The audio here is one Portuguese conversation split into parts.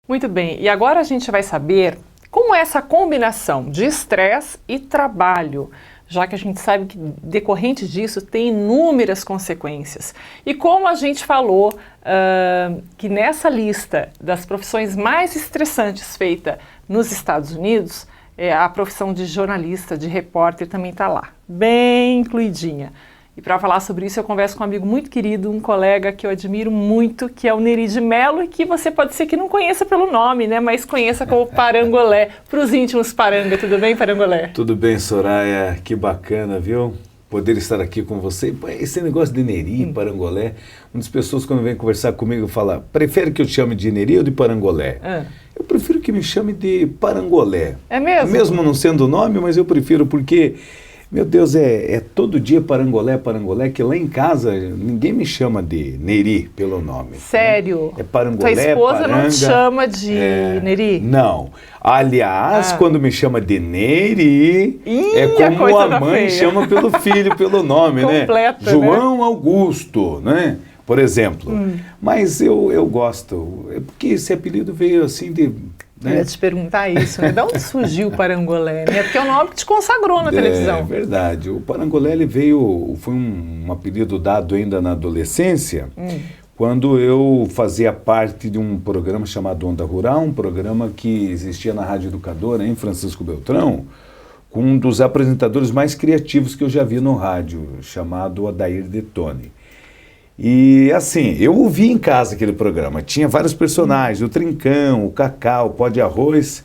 Muito bem, e agora a gente vai saber como é essa combinação de estresse e trabalho, já que a gente sabe que decorrente disso tem inúmeras consequências. E como a gente falou que nessa lista das profissões mais estressantes feita nos Estados Unidos, a profissão de jornalista, de repórter também está lá, bem incluidinha. E para falar sobre isso eu converso com um amigo muito querido, um colega que eu admiro muito, que é o Neri de Mello, e que você pode ser que não conheça pelo nome, né, mas conheça como Parangolé. Para os íntimos Paranga, tudo bem, Parangolé? Tudo bem, Soraya, que bacana, viu? Poder estar aqui com você. Esse negócio de Neri, Parangolé, muitas pessoas quando vêm conversar comigo falam, prefere que eu te chame de Neri ou de Parangolé? Eu prefiro que me chame de Parangolé. É mesmo? Mesmo não sendo o nome, mas eu prefiro porque... Meu Deus, é todo dia Parangolé, Parangolé, que lá em casa ninguém me chama de Neri pelo nome. Sério? Né? É Parangolé, tua esposa Paranga, não te chama de Neri? Não. Aliás, quando me chama de Neri, é como a mãe chama pelo filho, pelo nome, completa, né? João Augusto, né? Por exemplo. Mas eu gosto, porque esse apelido veio assim de... Eu ia te perguntar isso, né? De onde surgiu o Parangolé? Né? Porque é o nome que te consagrou na televisão. É verdade. O Parangolé ele foi um apelido dado ainda na adolescência, quando eu fazia parte de um programa chamado Onda Rural, um programa que existia na Rádio Educadora, em Francisco Beltrão, com um dos apresentadores mais criativos que eu já vi no rádio, chamado Adair Detone. E assim, eu ouvi em casa aquele programa, tinha vários personagens, o Trincão, o Cacau, o Pó de Arroz,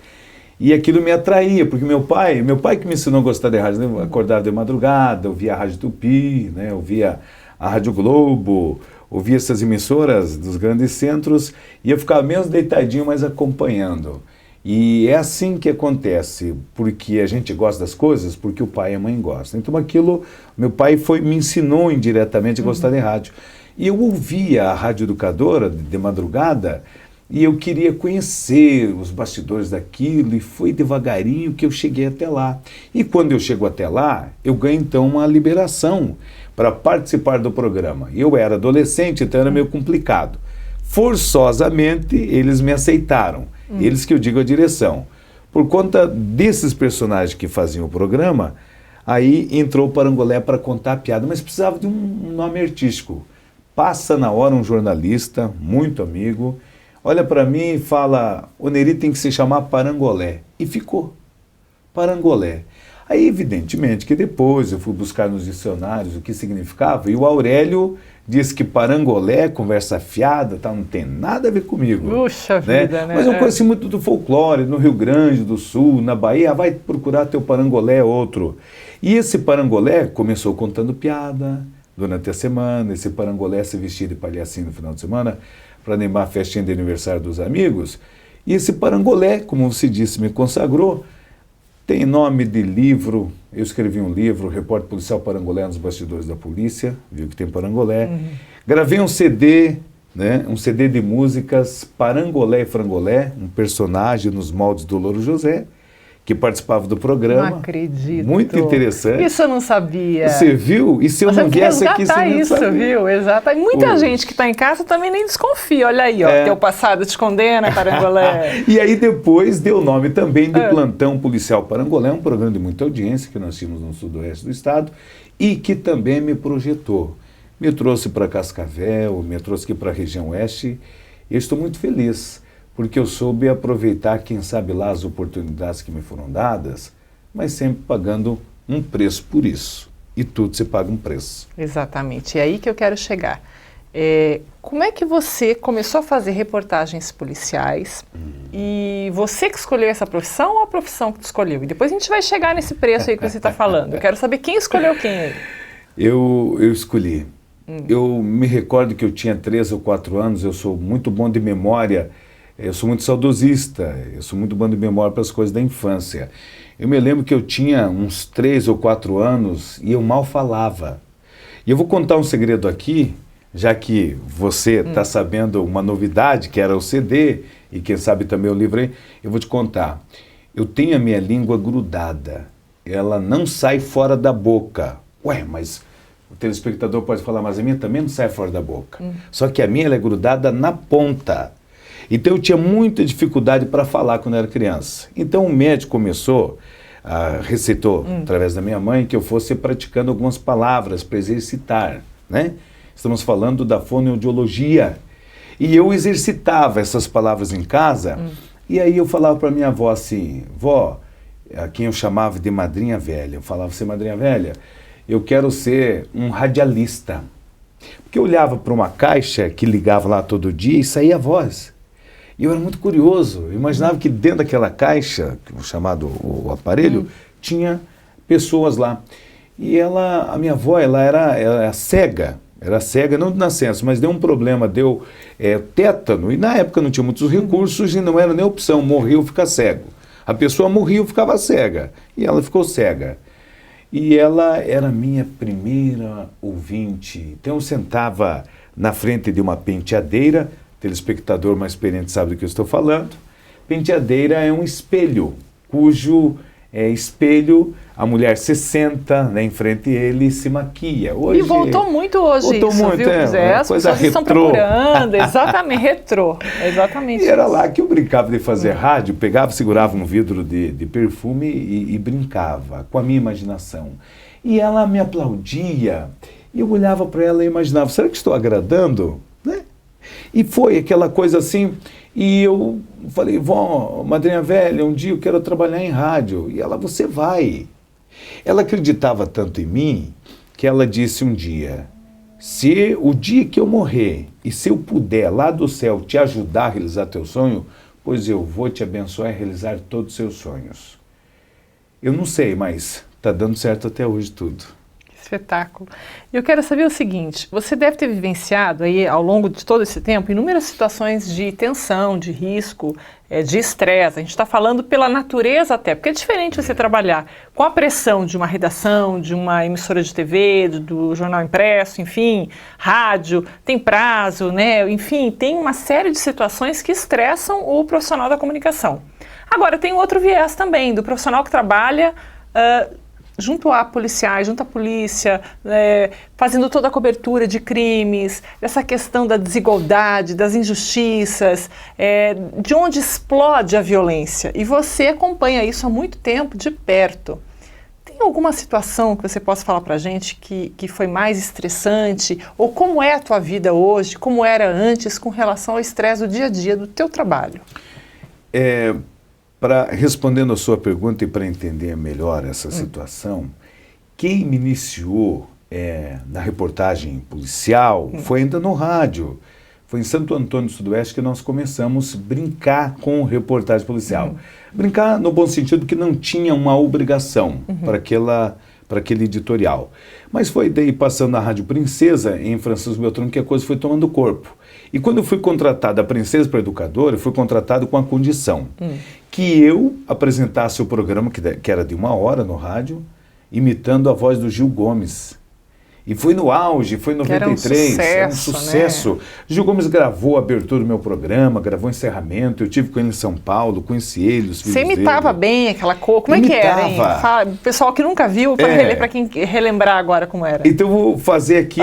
e aquilo me atraía, porque meu pai que me ensinou a gostar de rádio, né? Acordava de madrugada, ouvia a Rádio Tupi, né? Ouvia a Rádio Globo, ouvia essas emissoras dos grandes centros, e eu ficava menos deitadinho, mas acompanhando. E é assim que acontece, porque a gente gosta das coisas, porque o pai e a mãe gostam. Então aquilo, meu pai me ensinou indiretamente a gostar de rádio. E eu ouvia a Rádio Educadora de madrugada e eu queria conhecer os bastidores daquilo e foi devagarinho que eu cheguei até lá. E quando eu chego até lá, eu ganho então uma liberação para participar do programa. Eu era adolescente, então era meio complicado. Forçosamente, eles me aceitaram. Eles que eu digo a direção. Por conta desses personagens que faziam o programa, aí entrou o Parangolé para contar a piada, mas precisava de um nome artístico. Passa na hora um jornalista, muito amigo, olha para mim e fala, o Neri tem que se chamar Parangolé. E ficou, Parangolé. Aí, evidentemente, que depois eu fui buscar nos dicionários o que significava, e o Aurélio diz que Parangolé, conversa fiada, tá, não tem nada a ver comigo. Puxa vida, né? Mas eu conheci muito do folclore, no Rio Grande do Sul, na Bahia, vai procurar teu Parangolé, outro. E esse Parangolé começou contando piada durante a semana, esse Parangolé se vestia de palhacinho no final de semana para animar a festinha de aniversário dos amigos. E esse Parangolé, como você disse, me consagrou. Tem nome de livro, eu escrevi um livro, Repórter Policial Parangolé nos Bastidores da Polícia, viu que tem Parangolé. Gravei um CD, né, um CD de músicas, Parangolé e Frangolé, um personagem nos moldes do Louro José, que participava do programa. Não acredito. Muito interessante. Isso eu não sabia. Você viu? E se eu não viesse aqui, você não isso, sabia. Viu? Exato. E muita gente que está em casa também nem desconfia. Olha aí, ó, teu passado te condena, Parangolé. E aí depois deu o nome também de Plantão Policial Parangolé, um programa de muita audiência que nós tínhamos no sudoeste do estado e que também me projetou. Me trouxe para Cascavel, me trouxe aqui para a região oeste. Eu estou muito feliz, porque eu soube aproveitar, quem sabe lá, as oportunidades que me foram dadas, mas sempre pagando um preço por isso. E tudo se paga um preço. Exatamente. É aí que eu quero chegar. Como é que você começou a fazer reportagens policiais? E você que escolheu essa profissão ou a profissão que tu escolheu? E depois a gente vai chegar nesse preço aí que você está falando. Eu quero saber quem escolheu quem aí. Eu escolhi. Eu me recordo que eu tinha 13 ou 4 anos, eu sou muito bom de memória. Eu sou muito saudosista, eu sou muito bom de memória para as coisas da infância. Eu me lembro que eu tinha uns 3 ou 4 anos e eu mal falava. E eu vou contar um segredo aqui, já que você está sabendo uma novidade, que era o CD, e quem sabe também o livro aí, eu vou te contar. Eu tenho a minha língua grudada, ela não sai fora da boca. Ué, mas o telespectador pode falar, mas a minha também não sai fora da boca. Só que a minha ela é grudada na ponta. Então eu tinha muita dificuldade para falar quando era criança. Então o médico receitou, através da minha mãe, que eu fosse praticando algumas palavras para exercitar, né? Estamos falando da fonoaudiologia. E eu exercitava essas palavras em casa, e aí eu falava para minha avó assim, vó, a quem eu chamava de madrinha velha, eu falava assim, madrinha velha, eu quero ser um radialista. Porque eu olhava para uma caixa que ligava lá todo dia e saía a voz. E eu era muito curioso, eu imaginava que dentro daquela caixa, chamado o aparelho, tinha pessoas lá. E a minha avó, ela era cega. Era cega, não de nascença, mas deu um problema, deu tétano, e na época não tinha muitos recursos e não era nem opção, morrer ou ficar cego. A pessoa morria ou ficava cega, e ela ficou cega. E ela era minha primeira ouvinte. Então eu sentava na frente de uma penteadeira, telespectador mais experiente sabe do que eu estou falando. Penteadeira é um espelho, cujo espelho, a mulher se senta, né, em frente a ele e se maquia. Hoje, e voltou muito hoje voltou isso, muito, viu? As pessoas estão procurando, exatamente, retrô. Exatamente. E era lá que eu brincava de fazer rádio, pegava, segurava um vidro de perfume e brincava com a minha imaginação. E ela me aplaudia, e eu olhava para ela e imaginava, será que estou agradando? Né? E foi aquela coisa assim, e eu falei, vó, madrinha velha, um dia eu quero trabalhar em rádio. E ela, você vai. Ela acreditava tanto em mim, que ela disse um dia, se o dia que eu morrer, e se eu puder lá do céu te ajudar a realizar teu sonho, pois eu vou te abençoar e realizar todos os seus sonhos. Eu não sei, mas está dando certo até hoje tudo. Espetáculo. Eu quero saber o seguinte, você deve ter vivenciado aí ao longo de todo esse tempo inúmeras situações de tensão, de risco, de estresse. A gente está falando pela natureza até, porque é diferente você trabalhar com a pressão de uma redação, de uma emissora de TV, do jornal impresso, enfim, rádio, tem prazo, né? Enfim, tem uma série de situações que estressam o profissional da comunicação. Agora, tem outro viés também, do profissional que trabalha junto a policiais, junto à polícia, fazendo toda a cobertura de crimes, dessa questão da desigualdade, das injustiças, de onde explode a violência. E você acompanha isso há muito tempo, de perto. Tem alguma situação que você possa falar para a gente que foi mais estressante? Ou como é a tua vida hoje, como era antes, com relação ao estresse do dia a dia do teu trabalho? Respondendo a sua pergunta e para entender melhor essa situação, quem me iniciou na reportagem policial foi ainda no rádio. Foi em Santo Antônio do Sudoeste que nós começamos a brincar com reportagem policial. Brincar no bom sentido que não tinha uma obrigação para aquele editorial. Mas foi daí passando na Rádio Princesa, em Francisco Beltrão, que a coisa foi tomando corpo. E quando eu fui contratado a Princesa para Educadora, eu fui contratado com a condição que eu apresentasse o programa, que era de 1 hora no rádio, imitando a voz do Gil Gomes. E foi no auge, foi em 93, era um sucesso. Né? Gil Gomes gravou a abertura do meu programa, gravou o encerramento, eu tive com ele em São Paulo, conheci ele, os filhos dele. Você imitava bem aquela cor, como é que era, hein? Fala, pessoal que nunca viu, para quem relembrar agora como era. Então eu vou fazer aqui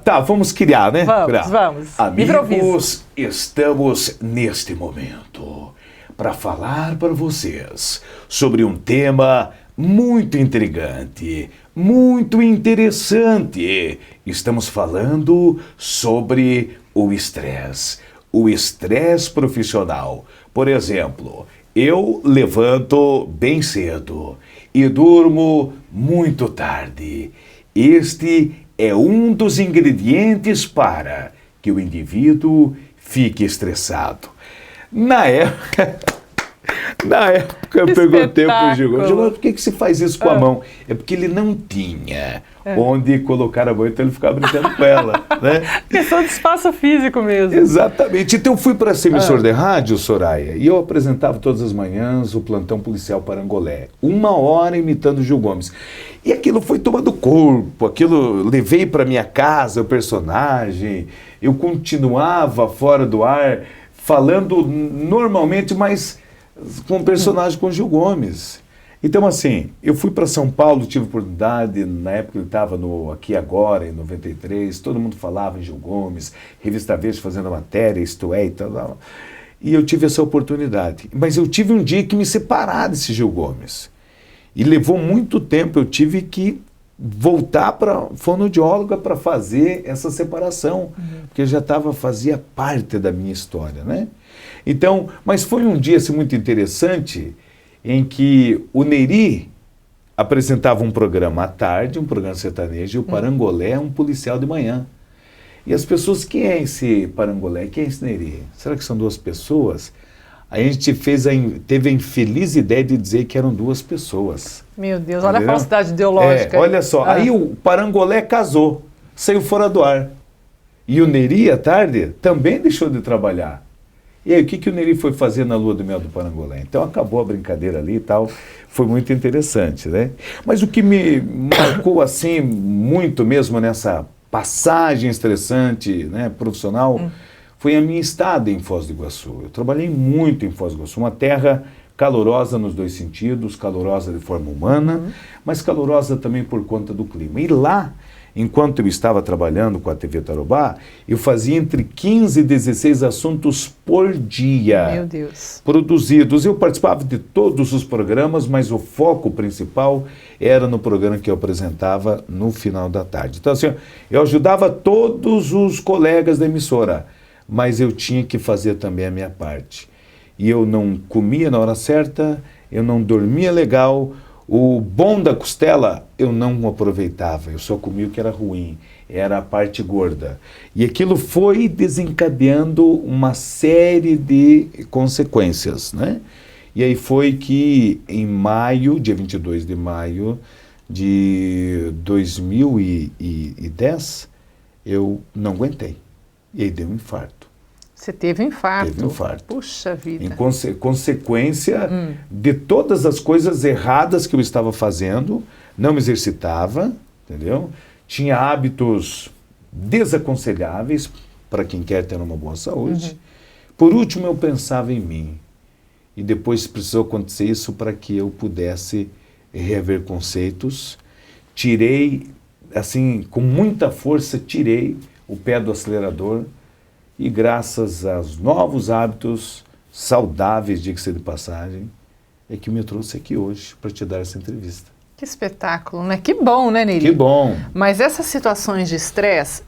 Tá, vamos criar, né? Vamos. Amigos, estamos neste momento para falar para vocês sobre um tema muito intrigante, muito interessante. Estamos falando sobre o estresse profissional. Por exemplo, eu levanto bem cedo e durmo muito tarde. Este é um dos ingredientes para que o indivíduo fique estressado. Na época eu perguntei para o Gil, por que você faz isso com a mão? É porque ele não tinha onde colocar a mão, então ele ficava brincando com ela. Né? Questão de espaço físico mesmo. Exatamente. Então eu fui para essa emissora de rádio, Soraya, e eu apresentava todas as manhãs o plantão policial Parangolé. 1 hora imitando o Gil Gomes. E aquilo foi tomando corpo, levei para minha casa o personagem, eu continuava fora do ar, falando normalmente, mas com o personagem com o Gil Gomes. Então, assim, eu fui para São Paulo, tive oportunidade, na época ele estava no Aqui Agora, em 93, todo mundo falava em Gil Gomes, Revista Verde fazendo matéria, isto é, e tal. E eu tive essa oportunidade. Mas eu tive um dia que me separar desse Gil Gomes. E levou muito tempo, eu tive que voltar para fonoaudióloga para fazer essa separação, porque fazia parte da minha história, né? Então, mas foi um dia assim, muito interessante, em que o Neri apresentava um programa à tarde, um programa sertanejo, e o Parangolé, um policial de manhã. E as pessoas, quem é esse Parangolé? Quem é esse Neri? Será que são duas pessoas? Aí a gente teve a infeliz ideia de dizer que eram duas pessoas. Meu Deus, olha a falsidade ideológica. Olha só, aí o Parangolé casou, saiu fora do ar. E o Neri, à tarde, também deixou de trabalhar. E aí, o que o Neri foi fazer na lua do mel do Parangolé? Então, acabou a brincadeira ali e tal. Foi muito interessante, né? Mas o que me marcou, assim, muito mesmo nessa passagem estressante, né, profissional, foi a minha estada em Foz do Iguaçu. Eu trabalhei muito em Foz do Iguaçu, uma terra calorosa nos dois sentidos, calorosa de forma humana, mas calorosa também por conta do clima. E lá, enquanto eu estava trabalhando com a TV Tarobá, eu fazia entre 15 e 16 assuntos por dia. Meu Deus. Produzidos. Eu participava de todos os programas, mas o foco principal era no programa que eu apresentava no final da tarde. Então, assim, eu ajudava todos os colegas da emissora, mas eu tinha que fazer também a minha parte. E eu não comia na hora certa, eu não dormia legal, o bom da costela eu não aproveitava, eu só comia o que era ruim, era a parte gorda. E aquilo foi desencadeando uma série de consequências, né? E aí foi que em maio, dia 22 de maio de 2010, eu não aguentei. E aí deu um infarto. Você teve um infarto? Teve um infarto. Puxa vida. Em consequência de todas as coisas erradas que eu estava fazendo, não me exercitava, entendeu? Tinha hábitos desaconselháveis para quem quer ter uma boa saúde. Por último, eu pensava em mim. E depois precisou acontecer isso para que eu pudesse reaver conceitos. Tirei, assim, com muita força, tirei o pé do acelerador. E graças aos novos hábitos saudáveis, diga-se de passagem, é que me trouxe aqui hoje para te dar essa entrevista. Que espetáculo, né? Que bom, né, Neri? Que bom. Mas essas situações de estresse,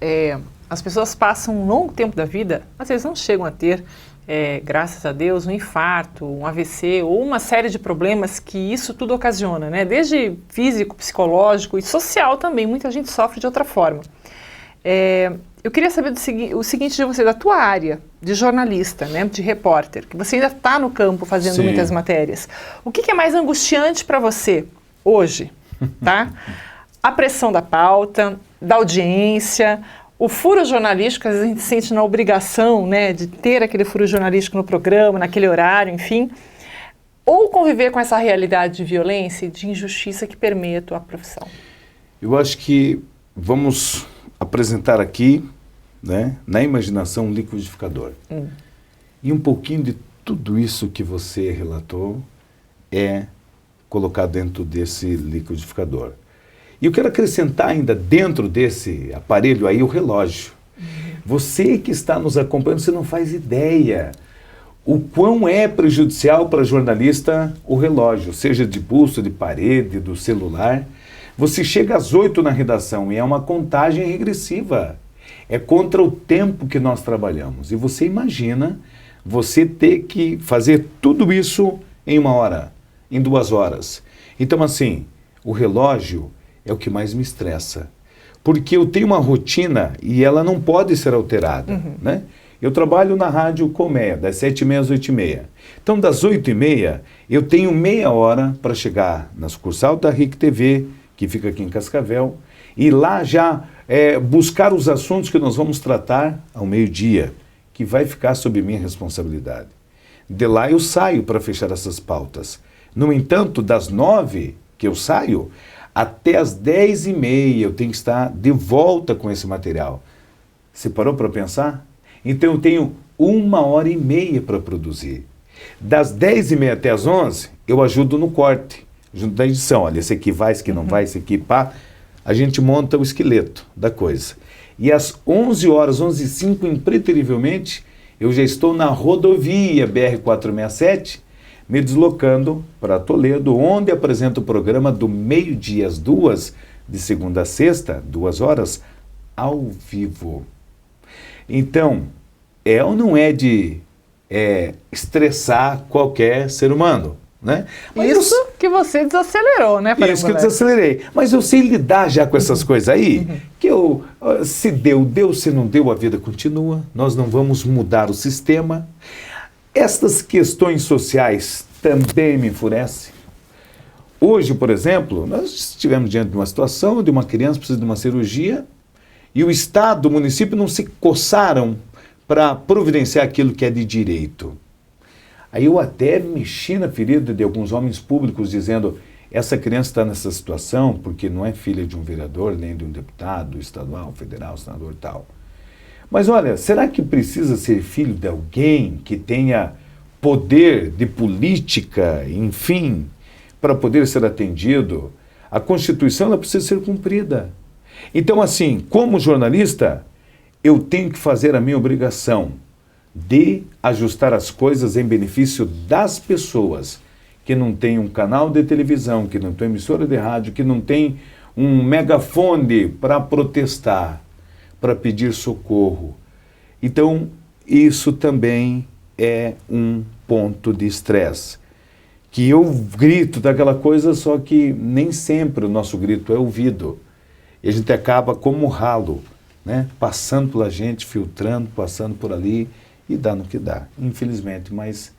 as pessoas passam um longo tempo da vida, às vezes não chegam a ter, graças a Deus, um infarto, um AVC ou uma série de problemas que isso tudo ocasiona, né? Desde físico, psicológico e social também, muita gente sofre de outra forma. Eu queria saber o seguinte de você, da tua área de jornalista, né, de repórter, que você ainda está no campo fazendo Sim. muitas matérias. O que é mais angustiante para você hoje? Tá? A pressão da pauta, da audiência, o furo jornalístico, às vezes a gente sente na obrigação, né, de ter aquele furo jornalístico no programa, naquele horário, enfim. Ou conviver com essa realidade de violência e de injustiça que permeia a tua profissão? Eu acho que vamos apresentar aqui, né, na imaginação, um liquidificador. E um pouquinho de tudo isso que você relatou é colocado dentro desse liquidificador. E eu quero acrescentar ainda dentro desse aparelho aí o relógio. Você que está nos acompanhando, você não faz ideia o quão é prejudicial para jornalista o relógio, seja de pulso, de parede, do celular. Você chega às 8 na redação e é uma contagem regressiva. É contra o tempo que nós trabalhamos. E você imagina você ter que fazer tudo isso em 1 hora, em 2 horas. Então, assim, o relógio é o que mais me estressa. Porque eu tenho uma rotina e ela não pode ser alterada, né? Eu trabalho na Rádio Colmeia, das 7h30 às 8h30. Então, das 8h30, eu tenho meia hora para chegar na sucursal da RIC TV, que fica aqui em Cascavel, e lá já buscar os assuntos que nós vamos tratar ao meio-dia, que vai ficar sob minha responsabilidade. De lá eu saio para fechar essas pautas. No entanto, das 9 que eu saio, até as 10h30 eu tenho que estar de volta com esse material. Você parou para pensar? Então eu tenho 1h30 para produzir. Das 10h30 até as 11, eu ajudo no corte, junto da edição. Olha, esse aqui vai, esse aqui não vai, esse aqui pá. A gente monta o esqueleto da coisa. E às 11 horas, 11h05, impreterivelmente, eu já estou na rodovia BR-467, me deslocando para Toledo, onde apresento o programa do meio-dia às 2, de segunda a sexta, 2 horas, ao vivo. Então, é ou não é de estressar qualquer ser humano? Né? Mas isso que você desacelerou, né? Isso que eu desacelerei. Mas eu sei lidar já com essas coisas aí, que se deu, se não deu, a vida continua. Nós não vamos mudar o sistema. Estas questões sociais também me enfurecem. Hoje, por exemplo, nós estivemos diante de uma situação de uma criança que precisa de uma cirurgia e o Estado, o município não se coçaram para providenciar aquilo que é de direito. Aí eu até mexi na ferida de alguns homens públicos dizendo: essa criança está nessa situação porque não é filha de um vereador, nem de um deputado estadual, federal, senador e tal. Mas olha, será que precisa ser filho de alguém que tenha poder de política, enfim, para poder ser atendido? A Constituição ela precisa ser cumprida. Então, assim, como jornalista, eu tenho que fazer a minha obrigação de ajustar as coisas em benefício das pessoas que não têm um canal de televisão, que não tem emissora de rádio, que não tem um megafone para protestar, para pedir socorro. Então, isso também é um ponto de estresse. Que eu grito daquela coisa, só que nem sempre o nosso grito é ouvido. E a gente acaba como ralo, né? Passando pela gente, filtrando, passando por ali, e dá no que dá, infelizmente, mas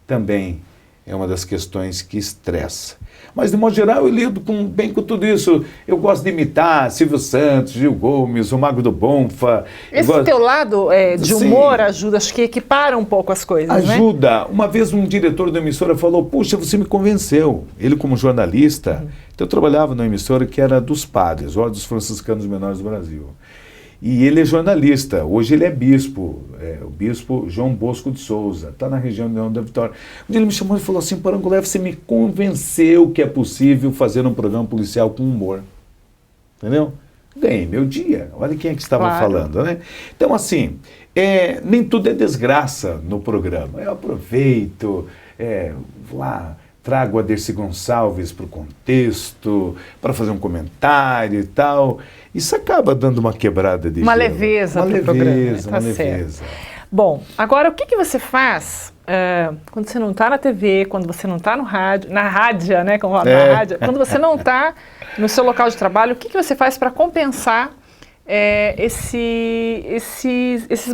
também é uma das questões que estressa. Mas, de modo geral, eu lido bem com tudo isso. Eu gosto de imitar Silvio Santos, Gil Gomes, o Mago do Bonfa. Esse teu lado de humor ajuda, acho que equipara um pouco as coisas, ajuda. Né? Uma vez um diretor da emissora falou: puxa, você me convenceu. Ele, como jornalista, então eu trabalhava numa emissora que era dos padres, Ordem dos Franciscanos Menores do Brasil. E ele é jornalista, hoje ele é bispo, o bispo João Bosco de Souza, está na região de União da Vitória. Um dia ele me chamou e falou assim: Parangolé, você me convenceu que é possível fazer um programa policial com humor. Entendeu? Ganhei meu dia, olha quem é que estava falando, né? Então, assim, nem tudo é desgraça no programa. Eu aproveito, vou lá, trago a Dercy Gonçalves para o contexto, para fazer um comentário e tal. Isso acaba dando uma quebrada de uma gelo. leveza para o programa. Uma leveza. Bom, agora o que você faz quando você não está na TV, quando você não está no rádio, na rádio, né? Como fala, na rádio, quando você não está no seu local de trabalho, o que você faz para compensar esses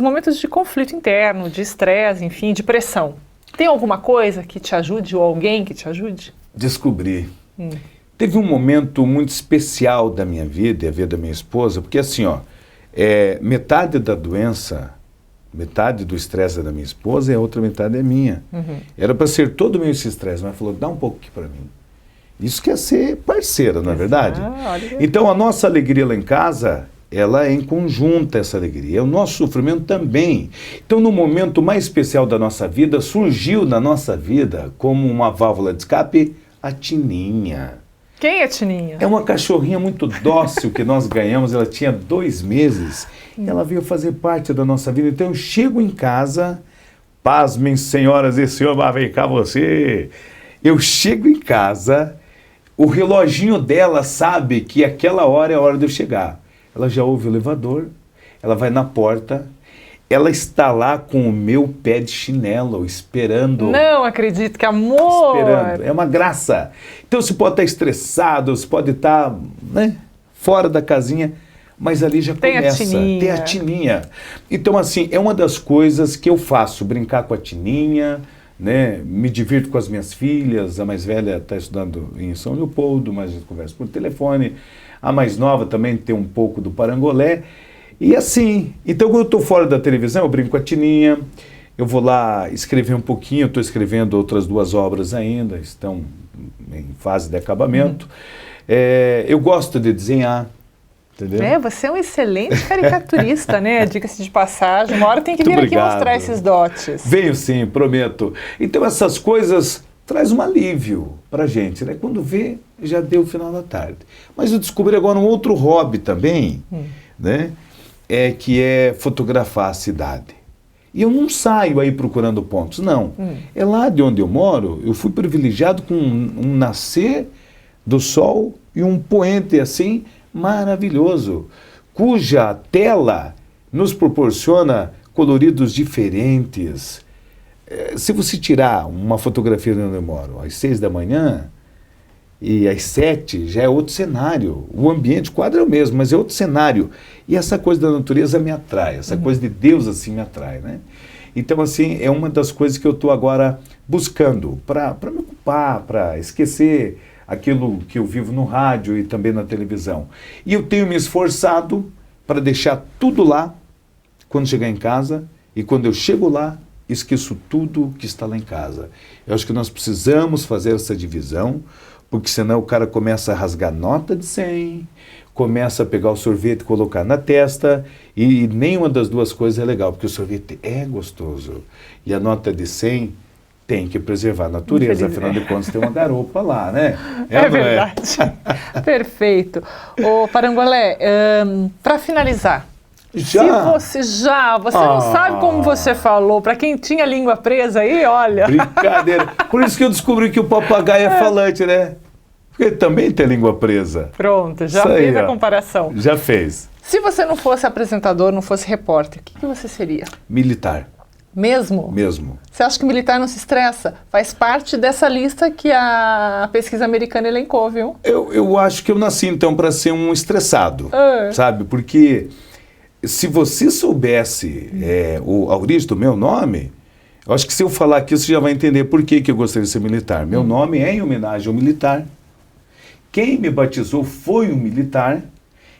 momentos de conflito interno, de estresse, enfim, de pressão? Tem alguma coisa que te ajude ou alguém que te ajude? Descobri. Teve um momento muito especial da minha vida e a vida da minha esposa, porque assim, metade da doença, metade do estresse da minha esposa e a outra metade é minha. Era para ser todo meu esse estresse, mas falou: dá um pouco aqui para mim. Isso quer ser parceira, não é verdade? Então a nossa alegria lá em casa, ela é em conjunto, essa alegria. O nosso sofrimento também. Então, no momento mais especial da nossa vida, surgiu na nossa vida, como uma válvula de escape, a Tininha. Quem é Tininha? É uma cachorrinha muito dócil que nós ganhamos, ela tinha 2 meses. Ela veio fazer parte da nossa vida. Então, eu chego em casa, pasmem, senhoras e senhores, mas vem cá você. Eu chego em casa, o reloginho dela sabe que aquela hora é a hora de eu chegar. Ela já ouve o elevador, ela vai na porta, ela está lá com o meu pé de chinelo, esperando. Não acredito, que amor! Esperando, é uma graça. Então você pode estar estressado, você pode estar fora da casinha, mas ali já começa. Tem a Tininha. Então assim, é uma das coisas que eu faço, brincar com a Tininha, né? Me divirto com as minhas filhas, a mais velha está estudando em São Leopoldo, mas a gente conversa por telefone. A mais nova também tem um pouco do Parangolé. E assim, então quando eu estou fora da televisão, eu brinco com a Tininha, eu vou lá escrever um pouquinho, estou escrevendo outras 2 obras ainda, estão em fase de acabamento. Eu gosto de desenhar, entendeu? Você é um excelente caricaturista, né? Diga-se de passagem, uma hora tem que vir aqui mostrar esses dotes. Venho sim, prometo. Então essas coisas traz um alívio para a gente, né? Quando vê, já deu o final da tarde. Mas eu descobri agora um outro hobby também, né? Que é fotografar a cidade. E eu não saio aí procurando pontos, não. É lá de onde eu moro, eu fui privilegiado com um nascer do sol e um poente assim maravilhoso, cuja tela nos proporciona coloridos diferentes. Se você tirar uma fotografia de onde eu moro às 6 da manhã e às 7, já é outro cenário. O ambiente, o quadro é o mesmo, mas é outro cenário. E essa coisa da natureza me atrai, essa coisa de Deus assim me atrai, né? Então, assim, é uma das coisas que eu estou agora buscando para me ocupar, para esquecer aquilo que eu vivo no rádio e também na televisão. E eu tenho me esforçado para deixar tudo lá quando chegar em casa, e quando eu chego lá, esqueço tudo que está lá em casa. Eu acho que nós precisamos fazer essa divisão, porque senão o cara começa a rasgar nota de 100, começa a pegar o sorvete e colocar na testa, e nenhuma das duas coisas é legal, porque o sorvete é gostoso, e a nota de 100 tem que preservar a natureza, afinal de contas tem uma garopa lá, né? É verdade. Perfeito. Ô, Parangolé, para finalizar, você não sabe como você falou, para quem tinha língua presa aí, olha. Brincadeira. Por isso que eu descobri que o papagaio é falante, né? Porque ele também tem língua presa. Pronto, já fez a comparação. Já fez. Se você não fosse apresentador, não fosse repórter, o que você seria? Militar. Mesmo? Mesmo. Você acha que militar não se estressa? Faz parte dessa lista que a pesquisa americana elencou, viu? Eu acho que eu nasci, então, para ser um estressado, sabe? Porque se você soubesse a origem do meu nome, eu acho que se eu falar aqui, você já vai entender por que eu gostaria de ser militar. Meu nome é em homenagem ao militar. Quem me batizou foi um militar,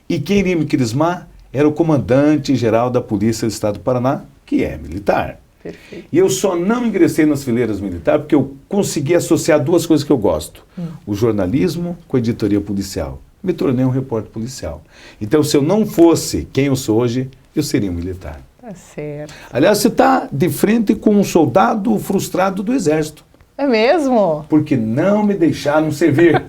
e quem iria me crismar era o comandante-geral da Polícia do Estado do Paraná, que é militar. Perfeito. E eu só não ingressei nas fileiras militares porque eu consegui associar duas coisas que eu gosto. O jornalismo com a editoria policial. Me tornei um repórter policial. Então, se eu não fosse quem eu sou hoje, eu seria um militar. Tá certo. Aliás, você está de frente com um soldado frustrado do Exército. É mesmo? Porque não me deixaram servir.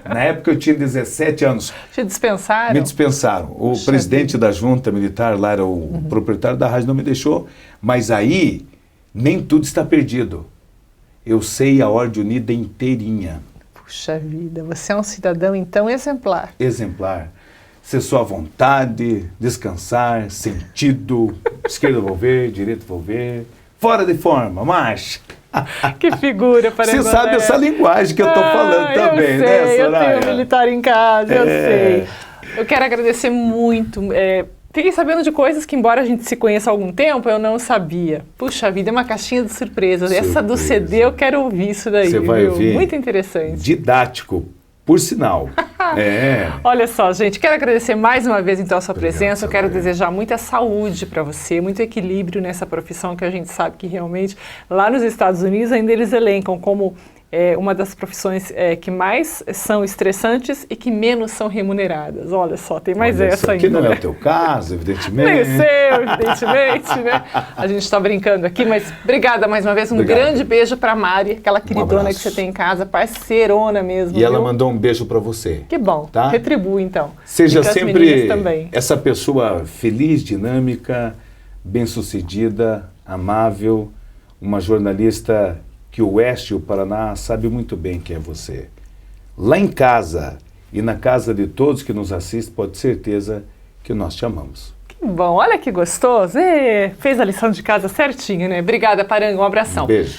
Na época eu tinha 17 anos. Te dispensaram? Me dispensaram. O presidente da junta militar, lá era o proprietário da rádio, não me deixou. Mas aí, nem tudo está perdido. Eu sei a Ordem Unida inteirinha. Puxa vida, você é um cidadão, então, exemplar. Exemplar. Ser sua vontade, descansar, sentido, esquerda vou ver, direita vou ver, fora de forma, marcha. Que figura, Parangolé. Você sabe essa linguagem que eu estou falando também, sei, né, Soraya? Eu tenho militar em casa, eu sei. Eu quero agradecer muito. Fiquei sabendo de coisas que, embora a gente se conheça há algum tempo, eu não sabia. Puxa vida, é uma caixinha de surpresas. Essa do CD, eu quero ouvir isso daí. Você vai ouvir. Muito interessante. Didático, por sinal. Olha só, gente, quero agradecer mais uma vez, então, a sua presença. Eu quero desejar muita saúde para você, muito equilíbrio nessa profissão que a gente sabe que realmente, lá nos Estados Unidos, ainda eles elencam como uma das profissões que mais são estressantes e que menos são remuneradas. Olha só, tem mais essa ainda. Que não é o teu caso, evidentemente. Nem o seu, evidentemente, né? A gente está brincando aqui, mas obrigada mais uma vez. Um grande beijo para a Mari, aquela queridona que você tem em casa, parceirona mesmo. E ela mandou um beijo para você. Que bom, tá? Retribua então. Seja sempre essa pessoa feliz, dinâmica, bem-sucedida, amável, uma jornalista que o Oeste e o Paraná sabe muito bem quem é você. Lá em casa e na casa de todos que nos assistem, pode ter certeza que nós te amamos. Que bom, olha que gostoso. Fez a lição de casa certinho, né? Obrigada, Paranga, um abração. Um beijo.